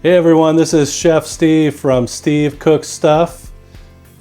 Hey everyone, this is Chef Steve from Steve Cooks Stuff,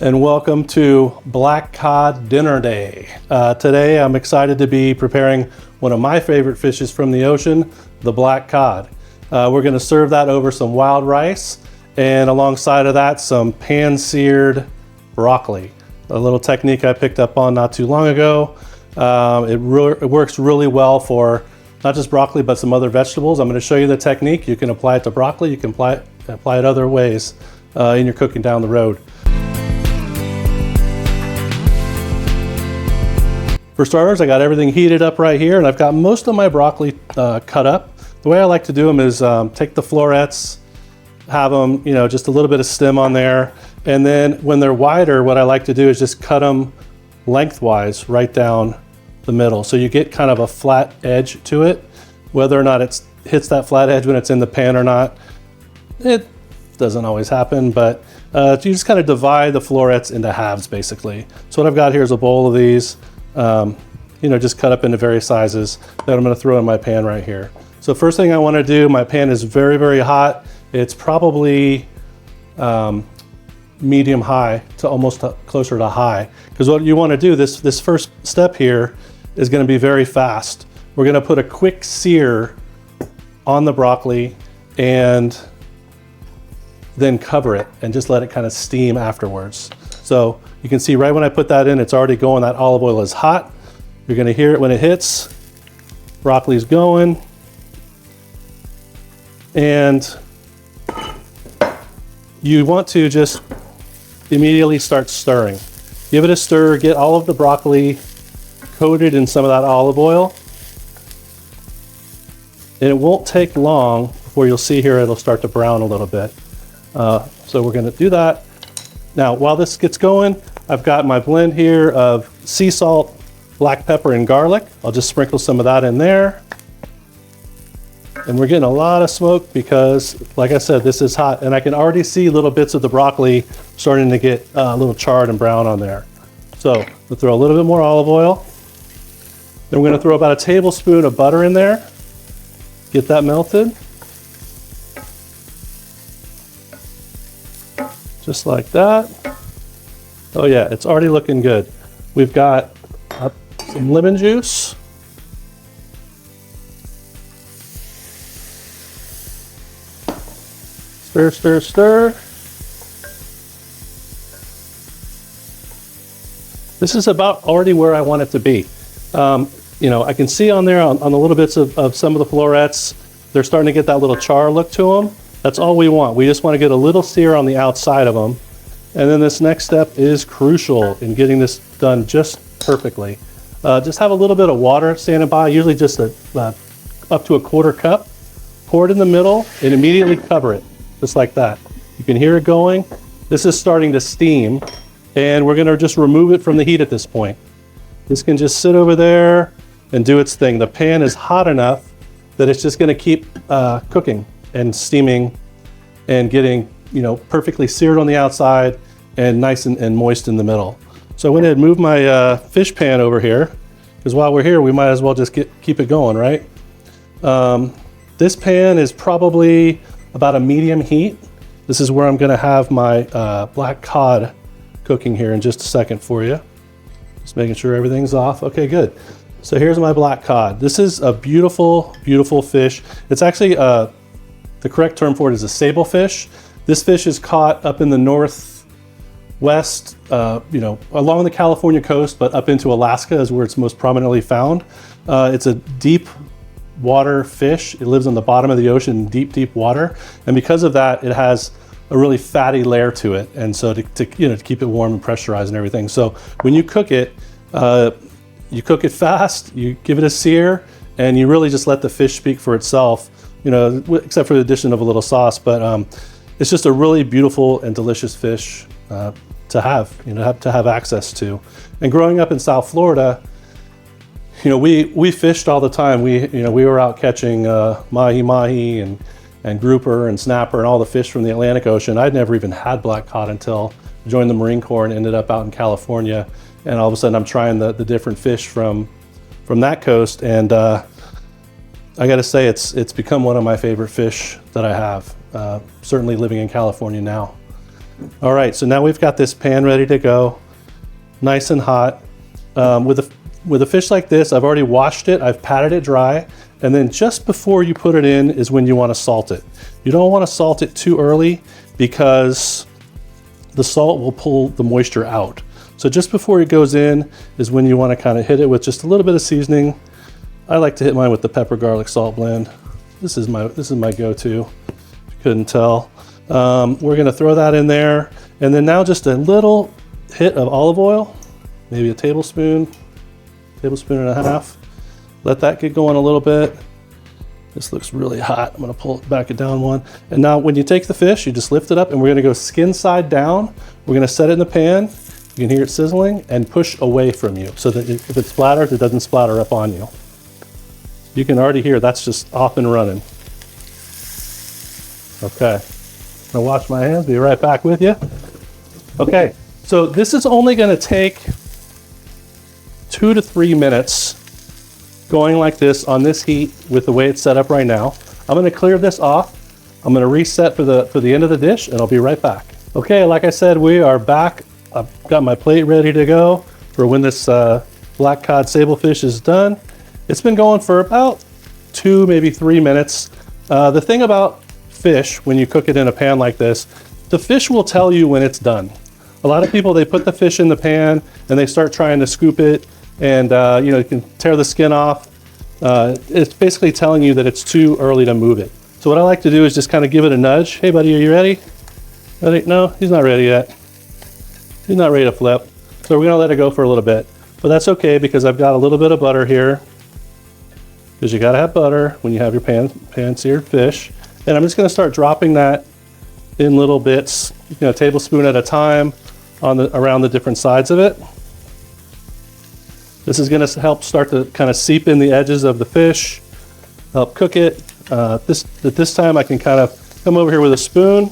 and welcome to Black Cod Dinner Day. Today I'm excited to be preparing one of my favorite fishes from the ocean, the black cod. We're going to serve that over some wild rice, and alongside of that some pan-seared broccoli. A little technique I picked up on not too long ago. It works really well for not just broccoli, but some other vegetables. I'm going to show you the technique. You can apply it to broccoli. You can apply it other ways in your cooking down the road. For starters, I got everything heated up right here, and I've got most of my broccoli cut up. The way I like to do them is take the florets, have them, just a little bit of stem on there, and then when they're wider, what I like to do is just cut them lengthwise right down the middle, so you get kind of a flat edge to it. Whether or not it hits that flat edge when it's in the pan or not, it doesn't always happen, but you just kind of divide the florets into halves basically. So what I've got here is a bowl of these, just cut up into various sizes that I'm going to throw in my pan right here. So first thing I want to do, my pan is very, very hot. It's probably medium high to almost closer to high, because what you want to do, this first step here is going to be very fast. We're going to put a quick sear on the broccoli and then cover it and just let it kind of steam afterwards. So you can see right when I put that in, it's already going. That olive oil is hot. You're going to hear it when it hits. Broccoli's going. And you want to just immediately start stirring. Give it a stir, get all of the broccoli coated in some of that olive oil. And it won't take long before you'll see here it'll start to brown a little bit. So we're going to do that. Now, while this gets going, I've got my blend here of sea salt, black pepper, and garlic. I'll just sprinkle some of that in there. And we're getting a lot of smoke because, like I said, this is hot, and I can already see little bits of the broccoli starting to get a little charred and brown on there. So we'll throw a little bit more olive oil. Then we're going to throw about a tablespoon of butter in there. Get that melted. Just like that. Oh yeah, it's already looking good. We've got some lemon juice. Stir, stir, stir. This is about already where I want it to be. I can see on there on the little bits of some of the florets, they're starting to get that little char look to them. That's all we want. We just want to get a little sear on the outside of them. And then this next step is crucial in getting this done just perfectly. Just have a little bit of water standing by, usually just up to a quarter cup. Pour it in the middle and immediately cover it, just like that. You can hear it going. This is starting to steam, and we're going to just remove it from the heat at this point. This can just sit over there and do its thing. The pan is hot enough that it's just going to keep cooking and steaming and getting perfectly seared on the outside and nice and moist in the middle. So I went ahead and moved my fish pan over here, because while we're here we might as well just keep it going, right? This pan is probably about a medium heat. This is where I'm going to have my black cod cooking here in just a second for you. Just making sure everything's off. Okay, good. So here's my black cod. This is a beautiful, beautiful fish. It's actually, the correct term for it is a sable fish. This fish is caught up in the northwest, along the California coast, but up into Alaska is where it's most prominently found. It's a deep water fish. It lives on the bottom of the ocean, deep, deep water. And because of that, it has a really fatty layer to it, and so to keep it warm and pressurized and everything. So when you cook it fast, you give it a sear, and you really just let the fish speak for itself, except for the addition of a little sauce. But it's just a really beautiful and delicious fish to have access to. And growing up in South Florida, we fished all the time. We were out catching mahi and grouper and snapper and all the fish from the Atlantic Ocean. I'd never even had black cod until I joined the Marine Corps and ended up out in California. And all of a sudden I'm trying the different fish from that coast. And I gotta say, it's become one of my favorite fish that I have, certainly living in California now. All right, so now we've got this pan ready to go, nice and hot. With a fish like this, I've already washed it, I've patted it dry, and then just before you put it in is when you wanna salt it. You don't wanna salt it too early because the salt will pull the moisture out. So just before it goes in is when you wanna kind of hit it with just a little bit of seasoning. I like to hit mine with the pepper garlic salt blend. This is my go-to, if you couldn't tell. We're gonna throw that in there, and then now just a little hit of olive oil, maybe a tablespoon and a half. Let that get going a little bit. This looks really hot. I'm gonna pull it back down one. And now when you take the fish, you just lift it up, and we're gonna go skin side down. We're gonna set it in the pan. You can hear it sizzling, and push away from you so that if it splatters, it doesn't splatter up on you. You can already hear that's just off and running. Okay, I'm gonna wash my hands, be right back with you. Okay, so this is only gonna take 2 to 3 minutes going like this on this heat with the way it's set up right now. I'm gonna clear this off. I'm gonna reset for the end of the dish, and I'll be right back. Okay, like I said, we are back. I've got my plate ready to go for when this black cod sablefish is done. It's been going for about 2, maybe 3 minutes. The thing about fish, when you cook it in a pan like this, the fish will tell you when it's done. A lot of people, they put the fish in the pan and they start trying to scoop it, and you can tear the skin off. It's basically telling you that it's too early to move it. So what I like to do is just kind of give it a nudge. Hey buddy, are you ready? Ready? No, he's not ready yet. He's not ready to flip. So we're gonna let it go for a little bit. But that's okay because I've got a little bit of butter here, because you gotta have butter when you have your pan seared fish. And I'm just gonna start dropping that in little bits, a tablespoon at a time around the different sides of it. This is gonna help start to kind of seep in the edges of the fish, help cook it. At this time I can kind of come over here with a spoon,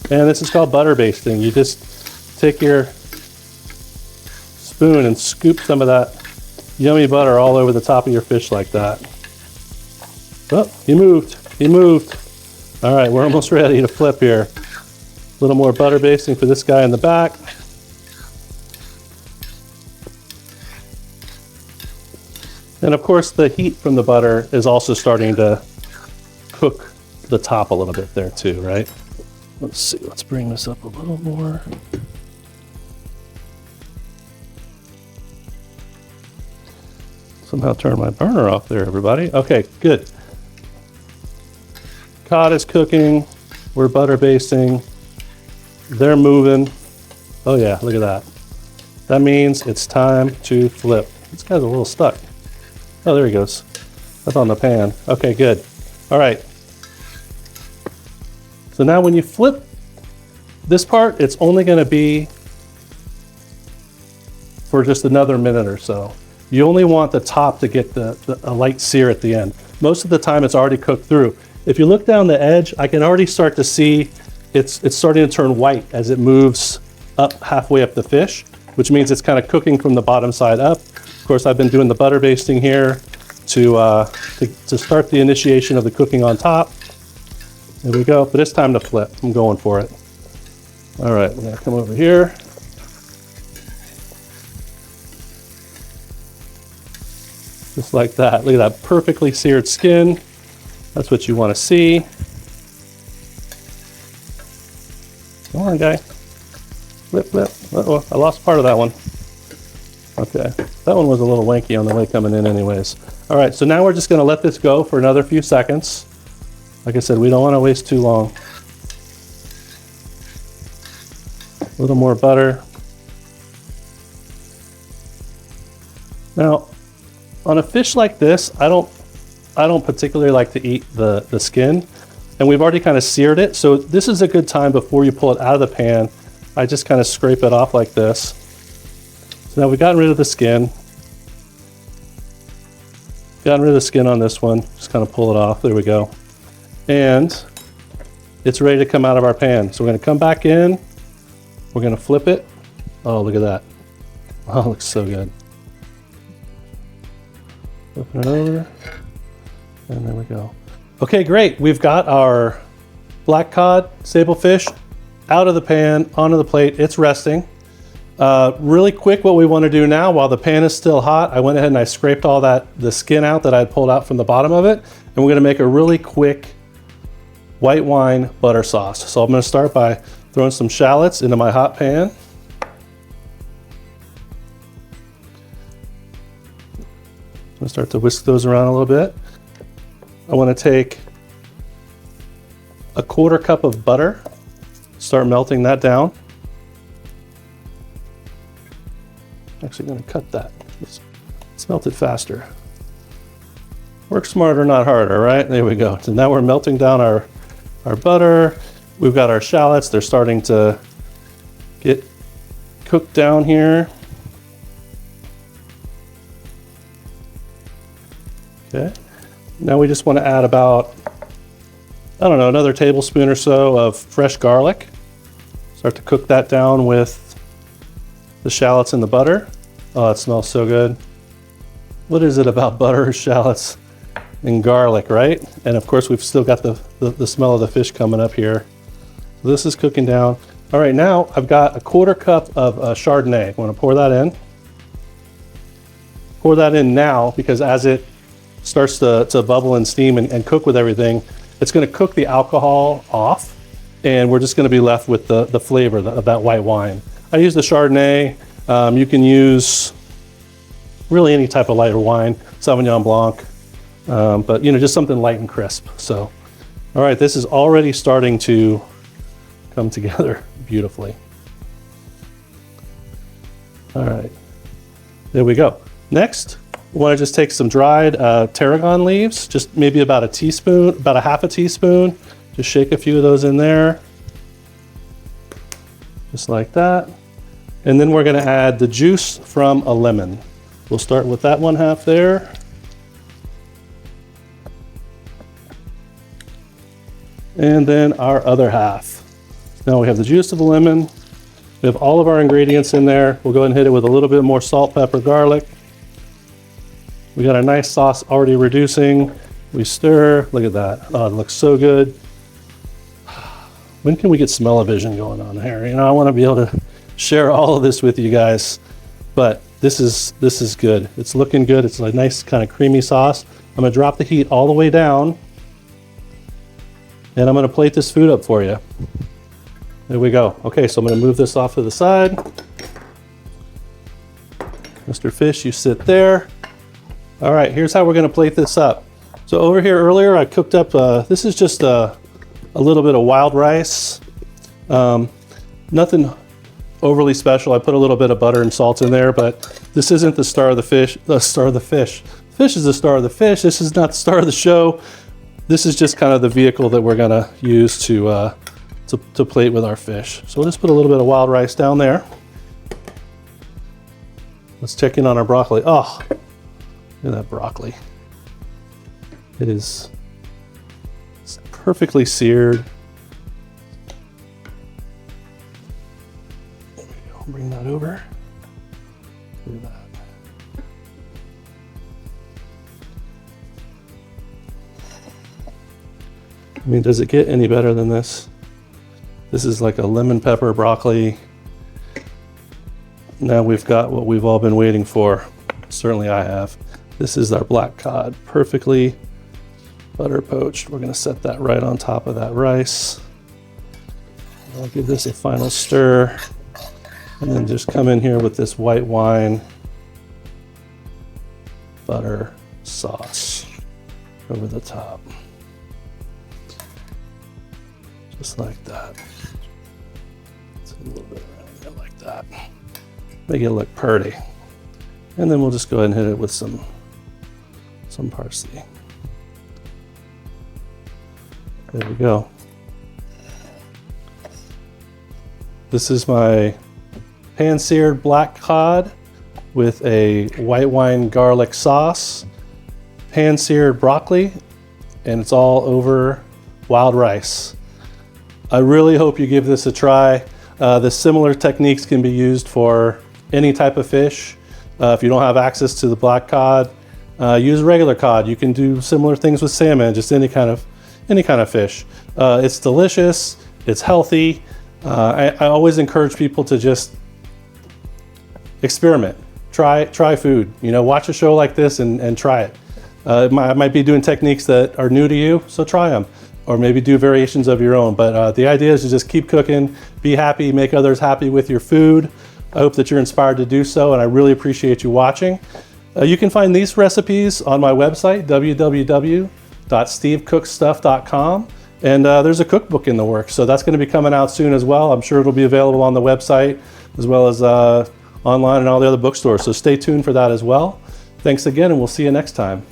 and this is called butter basting. You just take your spoon and scoop some of that yummy butter all over the top of your fish like that. Oh, he moved. All right, we're almost ready to flip here. A little more butter basting for this guy in the back. And of course, the heat from the butter is also starting to cook the top a little bit there too, right? Let's see, let's bring this up a little more. Somehow turned my burner off there, everybody. Okay, good. Cod is cooking. We're butter basting. They're moving. Oh yeah, look at that. That means it's time to flip. This guy's a little stuck. Oh, there he goes. That's on the pan. Okay, good. All right. So now when you flip this part, it's only gonna be for just another minute or so. You only want the top to get a light sear at the end. Most of the time it's already cooked through. If you look down the edge, I can already start to see it's starting to turn white as it moves up halfway up the fish, which means it's kind of cooking from the bottom side up. Of course, I've been doing the butter basting here to start the initiation of the cooking on top. There we go, but it's time to flip. I'm going for it. All right, we're gonna come over here. Just like that. Look at that perfectly seared skin. That's what you want to see. Come on, guy. Flip, flip. Uh-oh, I lost part of that one. Okay, that one was a little wanky on the way coming in anyways. All right, so now we're just gonna let this go for another few seconds. Like I said, we don't want to waste too long. A little more butter. Now, on a fish like this, I don't particularly like to eat the skin, and we've already kind of seared it. So this is a good time before you pull it out of the pan. I just kind of scrape it off like this. So now we've gotten rid of the skin. Gotten rid of the skin on this one. Just kind of pull it off. There we go. And it's ready to come out of our pan. So we're going to come back in. We're going to flip it. Oh, look at that. Oh, it looks so good. Open it over. And there we go. Okay, great. We've got our black cod sable fish out of the pan, onto the plate. It's resting. Really quick, what we want to do now, while the pan is still hot, I went ahead and I scraped all the skin out that I had pulled out from the bottom of it. And we're going to make a really quick white wine butter sauce. So I'm going to start by throwing some shallots into my hot pan. I'm going to start to whisk those around a little bit. I want to take a 1/4 cup of butter, start melting that down. Actually going to cut that. Let's melt it faster. Work smarter, not harder, right? There we go. So now we're melting down our butter. We've got our shallots. They're starting to get cooked down here. Okay. Now we just want to add about, I don't know, another tablespoon or so of fresh garlic. Start to cook that down with the shallots and the butter. Oh, it smells so good. What is it about butter, shallots, and garlic, right? And of course, we've still got the smell of the fish coming up here. So this is cooking down. All right, now I've got a 1/4 cup of Chardonnay. I'm going to pour that in. Pour that in now, because as it starts to bubble and steam and cook with everything, it's going to cook the alcohol off, and we're just going to be left with the flavor of that white wine. I use the Chardonnay. You can use really any type of lighter wine, Sauvignon Blanc, but you know, just something light and crisp. So, all right, this is already starting to come together beautifully. All right, there we go. Next, we want to just take some dried tarragon leaves, just maybe about a teaspoon, about a 1/2 teaspoon. Just shake a few of those in there, just like that. And then we're going to add the juice from a lemon. We'll start with that 1/2 there. And then our other 1/2. Now we have the juice of the lemon. We have all of our ingredients in there. We'll go ahead and hit it with a little bit more salt, pepper, garlic. We got our nice sauce already reducing. We stir. Look at that. Oh, it looks so good. When can we get smell-o-vision going on here? You know, I want to be able to share all of this with you guys, but this is good. It's looking good. It's a nice kind of creamy sauce. I'm going to drop the heat all the way down, and I'm going to plate this food up for you. There we go. Okay, so I'm going to move this off to the side. Mr. Fish, you sit there. All right, here's how we're going to plate this up. So over here earlier, I cooked up, this is just a little bit of wild rice. Nothing overly special. I put a little bit of butter and salt in there, but this isn't the star of the fish. The star of the fish. Fish is the star of the fish. This is not the star of the show. This is just kind of the vehicle that we're going to use to plate with our fish. So we'll just put a little bit of wild rice down there. Let's check in on our broccoli. Oh, look at that broccoli. It's perfectly seared. There we go. Bring that over. Look at that. I mean, does it get any better than this? This is like a lemon pepper broccoli. Now we've got what we've all been waiting for. Certainly I have. This is our black cod, perfectly butter poached. We're going to set that right on top of that rice. I'll give this a final stir, and then just come in here with this white wine butter sauce over the top. Just like that. It's a little bit around there like that. Make it look pretty. And then we'll just go ahead and hit it with some parsley. There we go. This is my pan-seared black cod with a white wine garlic sauce, pan-seared broccoli, and it's all over wild rice. I really hope you give this a try. The similar techniques can be used for any type of fish. If you don't have access to the black cod, Use regular cod. You can do similar things with salmon, just any kind of fish. It's delicious. It's healthy. I always encourage people to just experiment. Try food. You know, watch a show like this and try it. I might be doing techniques that are new to you, so try them. Or maybe do variations of your own. But the idea is to just keep cooking, be happy, make others happy with your food. I hope that you're inspired to do so, and I really appreciate you watching. You can find these recipes on my website, www.stevecooksstuff.com. And there's a cookbook in the works, so that's going to be coming out soon as well. I'm sure it'll be available on the website as well as online and all the other bookstores, so stay tuned for that as well. Thanks again, and we'll see you next time.